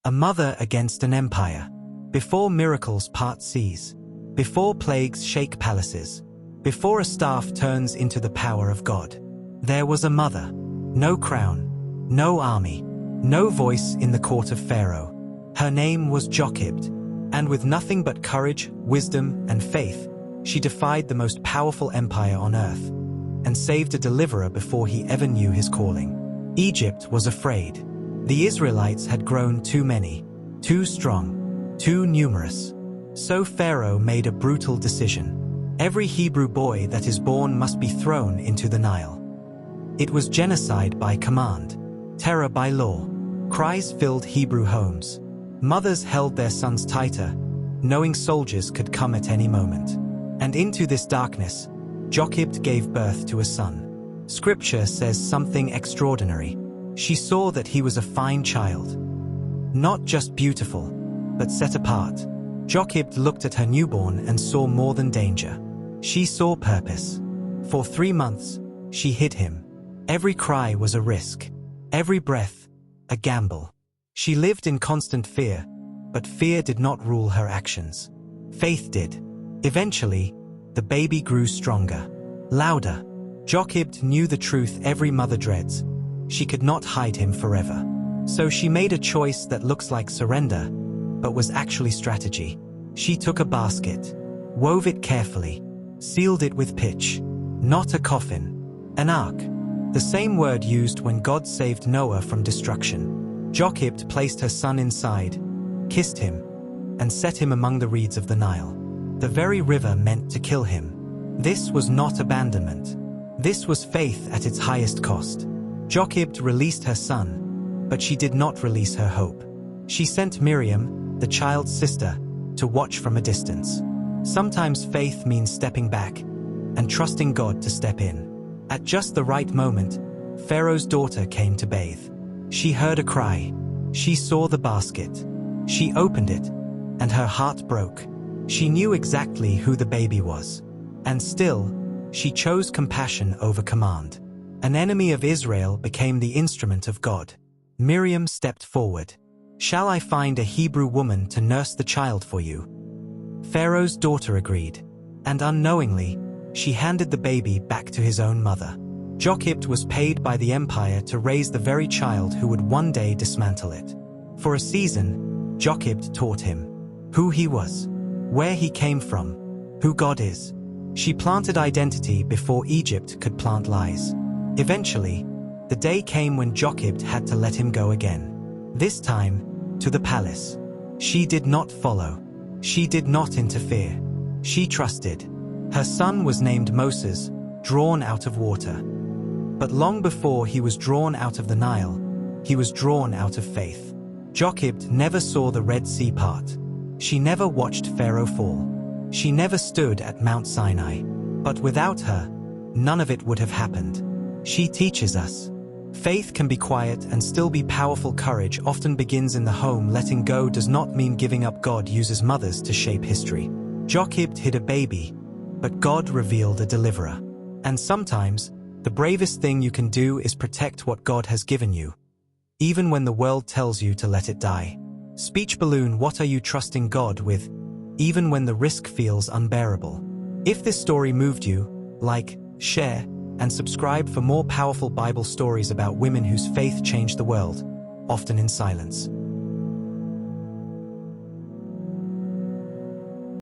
A mother against an empire. Before miracles part seas. Before plagues shake palaces. Before a staff turns into the power of God. There was a mother. No crown. No army. No voice in the court of Pharaoh. Her name was Jochebed. And with nothing but courage, wisdom, and faith, she defied the most powerful empire on earth, and saved a deliverer before he ever knew his calling. Egypt was afraid. The Israelites had grown too many, too strong, too numerous. So Pharaoh made a brutal decision. Every Hebrew boy that is born must be thrown into the Nile. It was genocide by command, terror by law. Cries filled Hebrew homes. Mothers held their sons tighter, knowing soldiers could come at any moment. And into this darkness, Jochebed gave birth to a son. Scripture says something extraordinary. She saw that he was a fine child. Not just beautiful, but set apart. Jochebed looked at her newborn and saw more than danger. She saw purpose. For 3 months, she hid him. Every cry was a risk. Every breath, a gamble. She lived in constant fear, but fear did not rule her actions. Faith did. Eventually, the baby grew stronger, louder. Jochebed knew the truth every mother dreads. She could not hide him forever. So she made a choice that looks like surrender, but was actually strategy. She took a basket, wove it carefully, sealed it with pitch. Not a coffin, an ark. The same word used when God saved Noah from destruction. Jochebed placed her son inside, kissed him, and set him among the reeds of the Nile. The very river meant to kill him. This was not abandonment. This was faith at its highest cost. Jochebed released her son, but she did not release her hope. She sent Miriam, the child's sister, to watch from a distance. Sometimes faith means stepping back and trusting God to step in. At just the right moment, Pharaoh's daughter came to bathe. She heard a cry. She saw the basket. She opened it, and her heart broke. She knew exactly who the baby was. And still, she chose compassion over command. An enemy of Israel became the instrument of God. Miriam stepped forward. "Shall I find a Hebrew woman to nurse the child for you?" Pharaoh's daughter agreed, and unknowingly, she handed the baby back to his own mother. Jochebed was paid by the empire to raise the very child who would one day dismantle it. For a season, Jochebed taught him who he was, where he came from, who God is. She planted identity before Egypt could plant lies. Eventually, the day came when Jochebed had to let him go again. This time, to the palace. She did not follow. She did not interfere. She trusted. Her son was named Moses, drawn out of water. But long before he was drawn out of the Nile, he was drawn out of faith. Jochebed never saw the Red Sea part. She never watched Pharaoh fall. She never stood at Mount Sinai. But without her, none of it would have happened. She teaches us. Faith can be quiet and still be powerful. Courage often begins in the home. Letting go does not mean giving up. God uses mothers to shape history. Jochebed hid a baby, but God revealed a deliverer. And sometimes, the bravest thing you can do is protect what God has given you, even when the world tells you to let it die. Speech balloon. What are you trusting God with, even when the risk feels unbearable? If this story moved you, like, share, and subscribe for more powerful Bible stories about women whose faith changed the world, often in silence.